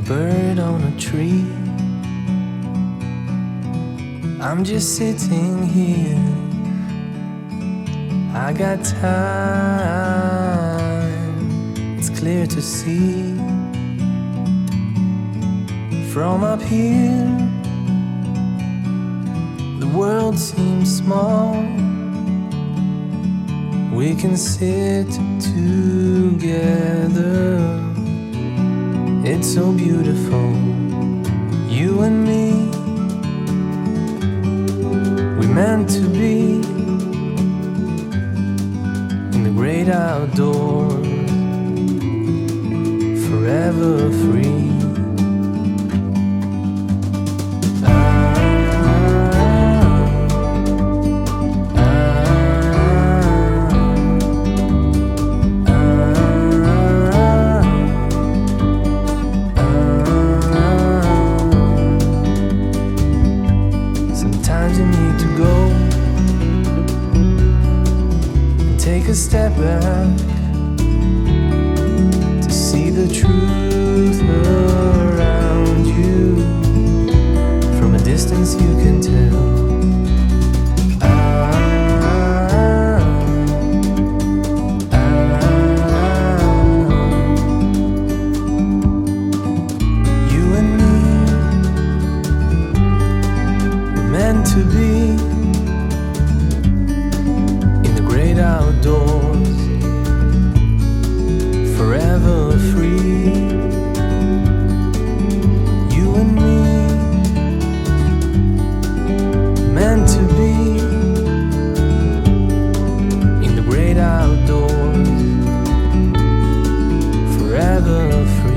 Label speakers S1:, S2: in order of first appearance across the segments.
S1: bird on a tree. I'm just sitting here. I got time. It's clear to see. From up here, the world seems small. We can sit together. It's so beautiful, you and me. We meant to be in the great outdoors, forever free. Sometimes you need to go and take a step back to see the truth around you. From a distance you can tell. You and me were meant to be in the great outdoors, forever free. You and me meant to be in the great outdoors, forever free.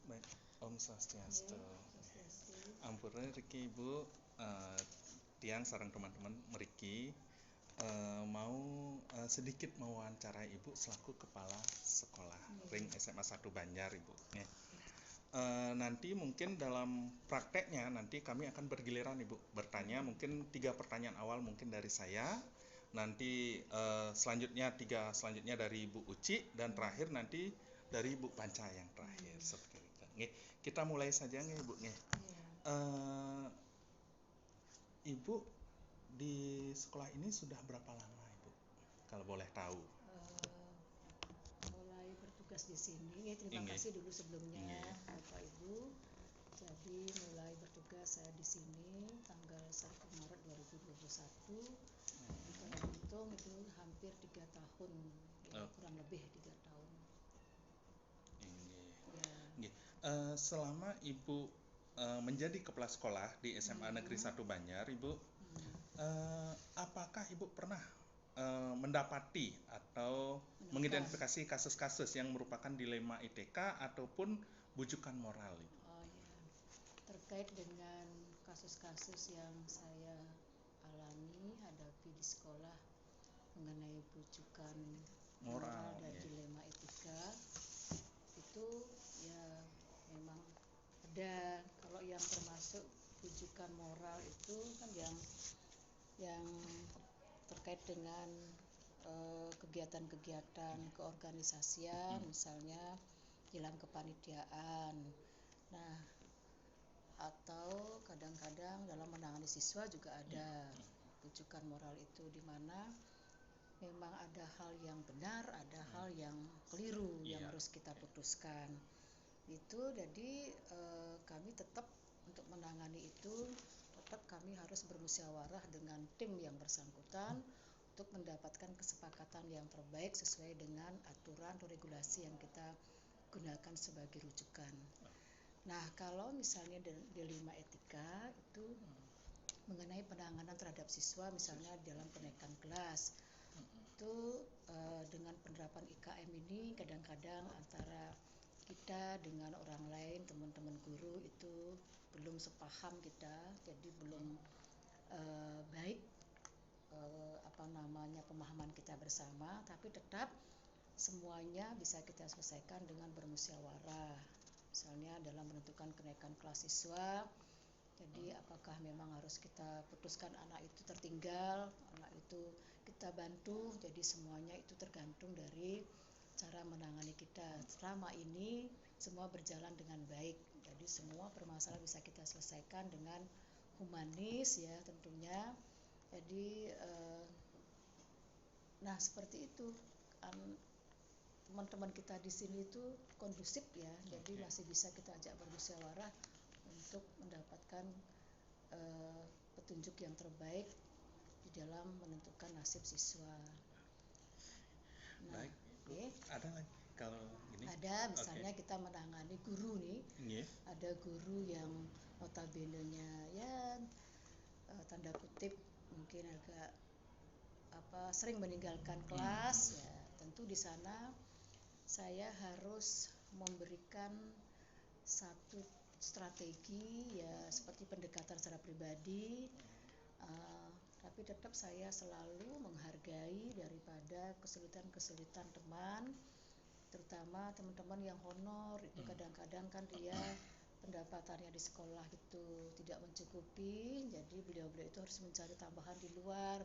S2: Baik, Om Swastiastu. Ampura Riki Ibu, Tiang sareng teman-teman meriki mau sedikit mewawancarai Ibu selaku kepala sekolah Ring SMA 1 Banjar Ibu. Nanti mungkin dalam prakteknya nanti kami akan bergiliran Ibu bertanya, mungkin 3 pertanyaan awal mungkin dari saya, nanti selanjutnya dari Ibu Uci, dan terakhir nanti dari Ibu Panca yang terakhir seperti itu. Kita mulai saja Ibu. Ibu di sekolah ini sudah berapa lama Ibu? Kalau boleh tahu.
S3: Mulai bertugas di sini. Terima kasih dulu sebelumnya Bapak Ibu. Jadi mulai bertugas saya di sini tanggal 1 Maret 2021. Kalau hitung itu hampir 3 tahun, kurang lebih 3 tahun.
S2: Selama Ibu menjadi kepala sekolah di SMA Negeri 1 Banjar, Ibu, apakah Ibu pernah mendapati atau mengidentifikasi kasus-kasus yang merupakan dilema ITK ataupun bujukan moral, Ibu?
S3: Terkait dengan kasus-kasus yang saya alami, hadapi di sekolah mengenai bujukan moral dan dilema etika, itu ya memang ada. Kalau yang termasuk bujukan moral itu kan yang terkait dengan kegiatan-kegiatan keorganisasian, misalnya hilang kepanitiaan. Nah, atau kadang-kadang dalam menangani siswa juga ada bujukan moral itu, di mana memang ada hal yang benar, ada hal yang keliru yang harus kita putuskan. Itu jadi kami tetap untuk menangani itu, tetap kami harus bermusyawarah dengan tim yang bersangkutan untuk mendapatkan kesepakatan yang terbaik sesuai dengan aturan atau regulasi yang kita gunakan sebagai rujukan. Nah, kalau misalnya dilema etika itu mengenai penanganan terhadap siswa, misalnya dalam kenaikan kelas, itu dengan penerapan IKM ini kadang-kadang antara kita dengan orang lain, teman-teman guru itu belum sepaham kita, jadi belum baik pemahaman kita bersama, tapi tetap semuanya bisa kita selesaikan dengan bermusyawarah. Misalnya dalam menentukan kenaikan kelas siswa, jadi apakah memang harus kita putuskan anak itu tertinggal, anak itu kita bantu, jadi semuanya itu tergantung dari cara menangani kita. Selama ini semua berjalan dengan baik, jadi semua permasalahan bisa kita selesaikan dengan humanis ya tentunya. Jadi nah seperti itu teman-teman kita di sini itu kondusif ya, jadi masih bisa kita ajak bermusyawarah untuk mendapatkan petunjuk yang terbaik di dalam menentukan nasib siswa. Nah,
S2: Baik, Bu. Ada lagi kalau ini?
S3: ada misalnya kita menangani guru nih,
S2: Nggih.
S3: ada guru yang notabene-nya ya tanda kutip mungkin agak sering meninggalkan kelas ya, tentu di sana saya harus memberikan satu strategi ya seperti pendekatan secara pribadi, tapi tetap saya selalu menghargai daripada kesulitan-kesulitan teman, terutama teman-teman yang honor itu kadang-kadang kan dia pendapatannya di sekolah itu tidak mencukupi, jadi beliau-beliau itu harus mencari tambahan di luar.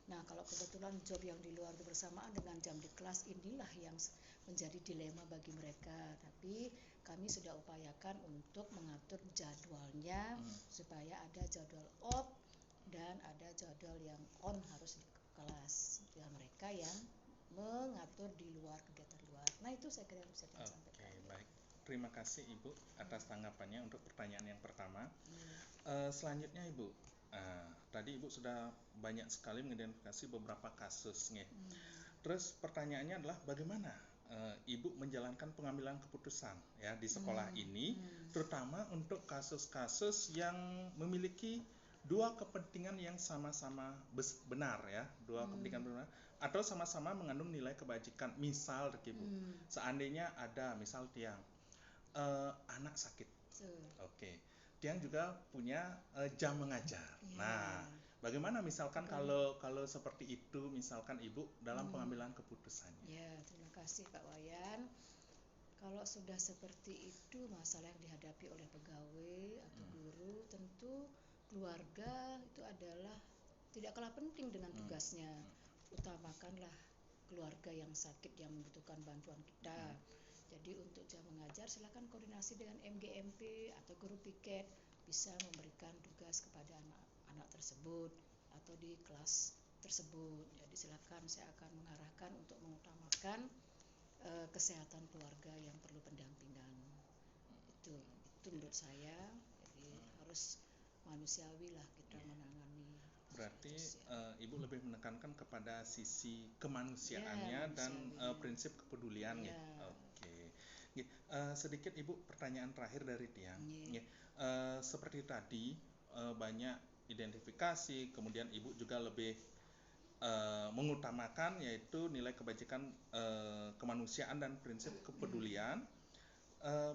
S3: Nah, kalau kebetulan job yang di luar itu bersamaan dengan jam di kelas, inilah yang menjadi dilema bagi mereka. Tapi kami sudah upayakan untuk mengatur jadwalnya supaya ada jadwal off dan ada jadwal yang on harus di kelas. Ya, mereka yang mengatur di luar, kegiatan luar. Nah, itu saya kira yang bisa saya sampaikan.
S2: Oke, baik. Terima kasih Ibu atas tanggapannya untuk pertanyaan yang pertama. Selanjutnya Ibu, tadi Ibu sudah banyak sekali mengidentifikasi beberapa kasus nih. Terus pertanyaannya adalah bagaimana Ibu menjalankan pengambilan keputusan ya di sekolah ini, terutama untuk kasus-kasus yang memiliki dua kepentingan yang sama-sama benar ya, dua kepentingan benar atau sama-sama mengandung nilai kebajikan. Misal Ibu, seandainya ada misal Tiang anak sakit, oke, Tiang juga punya jam mengajar. Nah, bagaimana misalkan kalau seperti itu misalkan Ibu dalam pengambilan keputusannya?
S3: Ya, terima kasih Pak Wayan. Kalau sudah seperti itu masalah yang dihadapi oleh pegawai atau guru, tentu keluarga itu adalah tidak kalah penting dengan tugasnya. Utamakanlah keluarga yang sakit yang membutuhkan bantuan kita. Jadi untuk jam mengajar silakan koordinasi dengan MGMP atau guru piket, bisa memberikan tugas kepada anak-anak tersebut atau di kelas tersebut. Jadi silakan, saya akan mengarahkan untuk mengutamakan kesehatan keluarga yang perlu pendampingan. Itu menurut saya. Jadi harus manusiawi lah kita menangani.
S2: Berarti
S3: kasus,
S2: Ibu lebih menekankan kepada sisi kemanusiaannya dan prinsip kepedulian
S3: ya.
S2: Oke. Sedikit Ibu pertanyaan terakhir dari Tiang. Seperti tadi banyak identifikasi, kemudian Ibu juga lebih mengutamakan yaitu nilai kebajikan kemanusiaan dan prinsip kepedulian.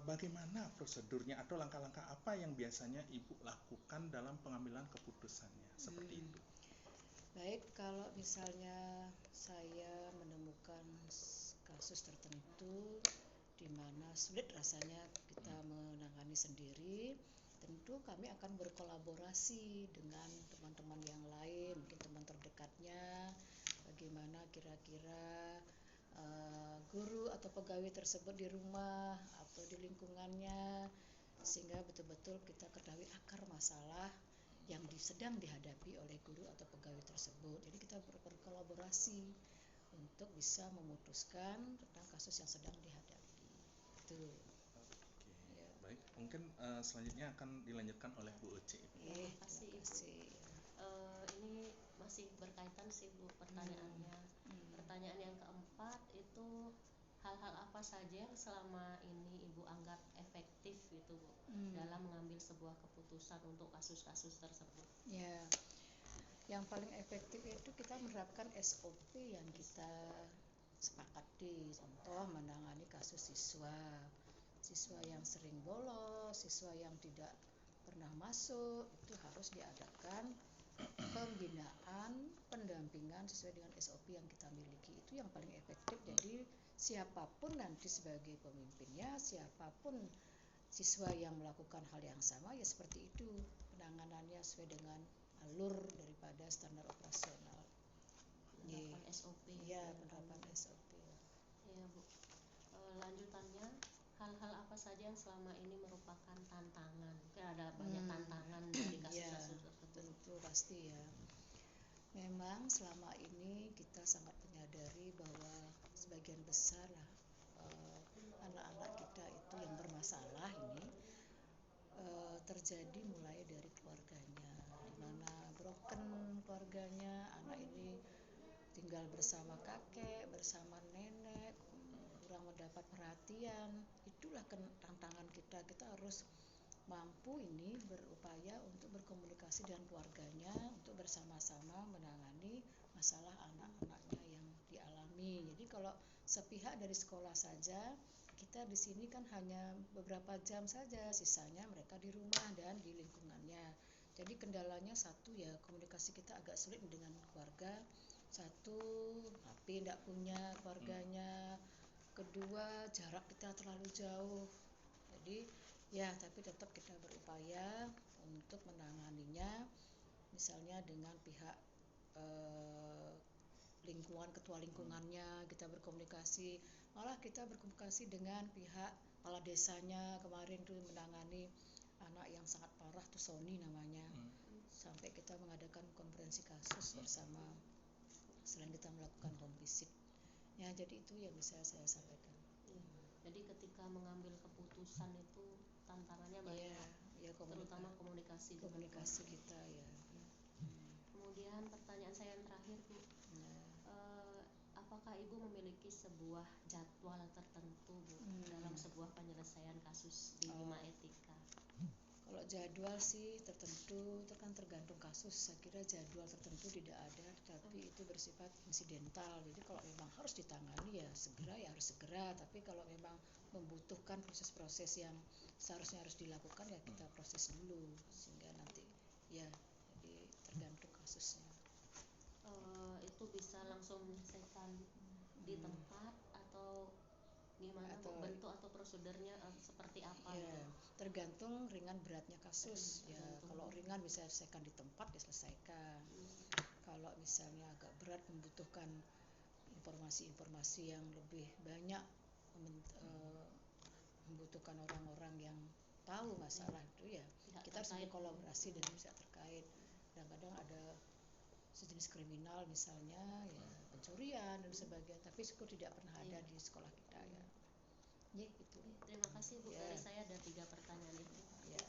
S2: Bagaimana prosedurnya atau langkah-langkah apa yang biasanya Ibu lakukan dalam pengambilan keputusannya seperti itu?
S3: Baik, kalau misalnya saya menemukan kasus tertentu di mana sulit rasanya kita menangani sendiri, tentu kami akan berkolaborasi dengan teman-teman yang lain, mungkin teman terdekatnya, bagaimana kira-kira guru atau pegawai tersebut di rumah atau di lingkungannya, sehingga betul-betul kita ketahui akar masalah yang sedang dihadapi oleh guru atau pegawai tersebut. Jadi kita berkolaborasi untuk bisa memutuskan tentang kasus yang sedang dihadapi. Itu.
S2: Oke, baik. Mungkin selanjutnya akan dilanjutkan oleh Bu Uci.
S4: Terima kasih Ibu. Ini masih berkaitan sih Bu pertanyaannya. Pertanyaan yang keempat itu hal-hal apa saja yang selama ini Ibu anggap efektif gitu Bu dalam mengambil sebuah keputusan untuk kasus-kasus tersebut?
S3: Ya, yang paling efektif itu kita menerapkan SOP yang kita sepakati. Contoh menangani kasus siswa yang sering bolos, siswa yang tidak pernah masuk, itu harus diadakan pembinaan, pendampingan sesuai dengan SOP yang kita miliki, itu yang paling efektif. Jadi siapapun nanti sebagai pemimpinnya, siapapun siswa yang melakukan hal yang sama, ya seperti itu penanganannya sesuai dengan alur daripada standar operasional.
S4: penerapan SOP.
S3: Iya, penerapan SOP.
S4: Iya Bu. Lanjutannya, hal-hal apa saja yang selama ini merupakan tantangan? Mungkin ada banyak tantangan dari kasus-kasus tersebut.
S3: Tentu pasti ya. Memang selama ini kita sangat menyadari bahwa sebagian besar lah anak-anak kita itu yang bermasalah ini terjadi mulai dari keluarganya, di mana broken keluarganya, anak ini tinggal bersama kakek, bersama nenek, kurang mendapat perhatian. Itulah tantangan kita. Kita harus mampu ini berupaya untuk berkomunikasi dengan keluarganya untuk bersama-sama menangani masalah anak-anaknya yang dialami. Jadi kalau sepihak dari sekolah saja, kita di sini kan hanya beberapa jam saja, sisanya mereka di rumah dan di lingkungannya. Jadi kendalanya satu ya, komunikasi kita agak sulit dengan keluarga. Satu, HP tidak punya keluarganya. Kedua, jarak kita terlalu jauh. Jadi ya, tapi tetap kita berupaya untuk menanganinya, misalnya dengan pihak lingkungan, ketua lingkungannya kita berkomunikasi. Malah kita berkomunikasi dengan pihak kepala desanya, kemarin tuh menangani anak yang sangat parah tuh, Sony namanya. Sampai kita mengadakan konferensi kasus bersama selain kita melakukan home visit. Ya, jadi itu yang bisa saya sampaikan.
S4: Jadi ketika mengambil keputusan itu tantangannya banyak, terutama komunikasi
S3: kita ya.
S4: Kemudian pertanyaan saya yang terakhir Bu, apakah Ibu memiliki sebuah jadwal tertentu Bu dalam sebuah penyelesaian kasus di 5 etika?
S3: Kalau jadwal sih tertentu, itu kan tergantung kasus. Saya kira jadwal tertentu tidak ada, tapi itu bersifat insidental. Jadi kalau memang harus ditangani ya segera, ya harus segera. Tapi kalau memang membutuhkan proses-proses yang seharusnya harus dilakukan, ya kita proses dulu sehingga nanti ya, jadi tergantung kasusnya.
S4: Itu bisa langsung menyelesaikan di tempat atau gimana Bu, bentuk atau prosedurnya seperti apa?
S3: Ya, tergantung ringan beratnya kasus. Ya, kalau ringan bisa selesaikan di tempat, ya selesaikan. Kalau misalnya agak berat membutuhkan informasi-informasi yang lebih banyak, membutuhkan orang-orang yang tahu masalah itu, ya kita harus berkolaborasi dengan pihak terkait. Kadang-kadang ada sejenis kriminal misalnya, ya pencurian dan sebagainya, tapi itu tidak pernah ada di sekolah kita ya. Itu.
S4: Terima kasih Bu, dari saya ada 3 pertanyaan itu.
S3: Ya.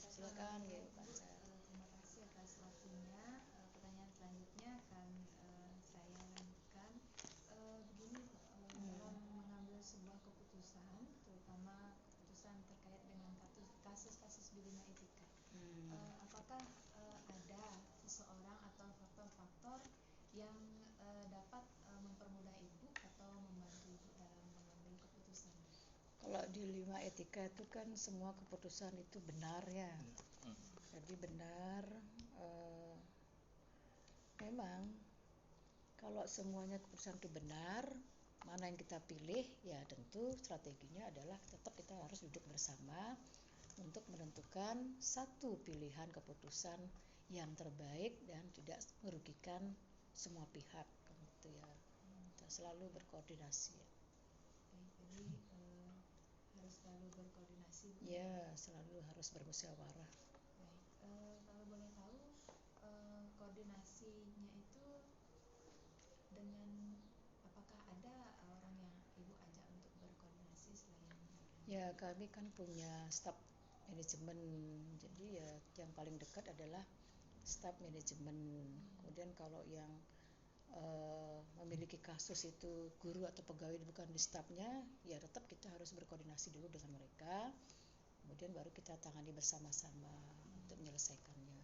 S3: Silakan ya, Panca.
S5: Terima kasih atas waktunya. Pertanyaan selanjutnya akan saya lanjutkan. Begini, dalam mengambil sebuah keputusan, terutama keputusan terkait dengan kasus-kasus di 5 etika, apakah ada seseorang atau faktor-faktor yang dapat mempermudah Ibu atau membantu Ibu dalam mengambil keputusan?
S3: Kalau di 5 etika itu kan semua keputusan itu benar ya. Jadi benar, memang kalau semuanya keputusan itu benar, mana yang kita pilih, ya tentu strateginya adalah tetap kita harus duduk bersama untuk menentukan satu pilihan keputusan yang terbaik dan tidak merugikan semua pihak, gitu ya. Kita selalu berkoordinasi.
S5: Jadi harus selalu berkoordinasi.
S3: Ya, selalu harus bermusyawarah.
S5: Baik, kalau boleh tahu koordinasinya itu dengan, apakah ada orang yang Ibu ajak untuk berkoordinasi selain?
S3: Ya, kami kan punya staf manajemen, jadi ya yang paling dekat adalah staf manajemen. Kemudian kalau yang memiliki kasus itu guru atau pegawai bukan di stafnya, ya tetap kita harus berkoordinasi dulu dengan mereka, kemudian baru kita tangani bersama-sama untuk menyelesaikannya.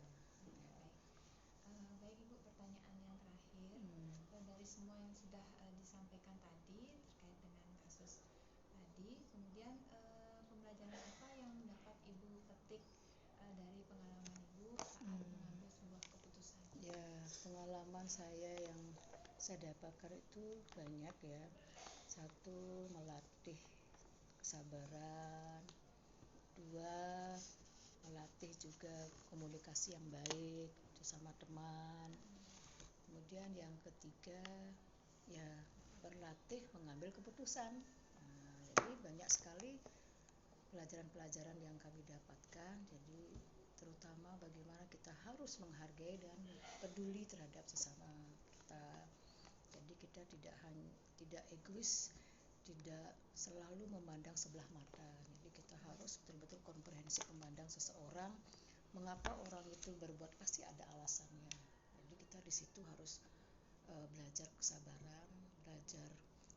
S5: Baik Ibu, pertanyaan yang terakhir, dari semua yang sudah disampaikan tadi terkait dengan kasus tadi, kemudian pembelajaran apa yang dapat Ibu petik dari pengalaman Ibu saat mengambil sebuah keputusan?
S3: Ya, pengalaman saya yang saya dapatkan itu banyak ya. Satu, melatih kesabaran. Dua, melatih juga komunikasi yang baik sama teman. Kemudian yang ketiga, ya berlatih mengambil keputusan. Nah, jadi banyak sekali pelajaran-pelajaran yang kami dapatkan. Jadi terutama bagaimana kita harus menghargai dan peduli terhadap sesama kita. Jadi kita tidak egois, tidak selalu memandang sebelah mata. Jadi kita harus betul-betul komprehensif memandang seseorang. Mengapa orang itu berbuat, pasti ada alasannya. Jadi kita di situ harus belajar kesabaran, belajar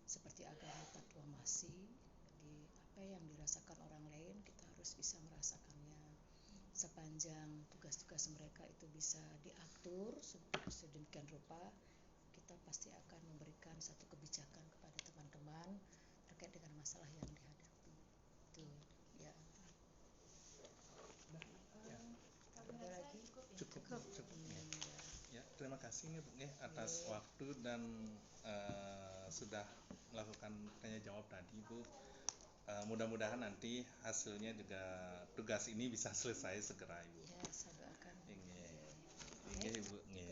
S3: seperti agama fatwa masih. Jadi apa yang dirasakan orang lain kita harus bisa merasakannya. Sepanjang tugas-tugas mereka itu bisa diatur sedemikian rupa, kita pasti akan memberikan satu kebijakan kepada teman-teman terkait dengan masalah yang dihadapi. Itu ya. Ada lagi?
S2: Cukup.
S3: Ya.
S2: Ya, terima kasih nih Bu atas waktu dan sudah melakukan tanya jawab tadi Bu. Mudah-mudahan nanti hasilnya juga tugas ini bisa selesai segera Ibu.
S3: Ya, saya doakan.
S2: Nggih. Nggih Bu, nggih.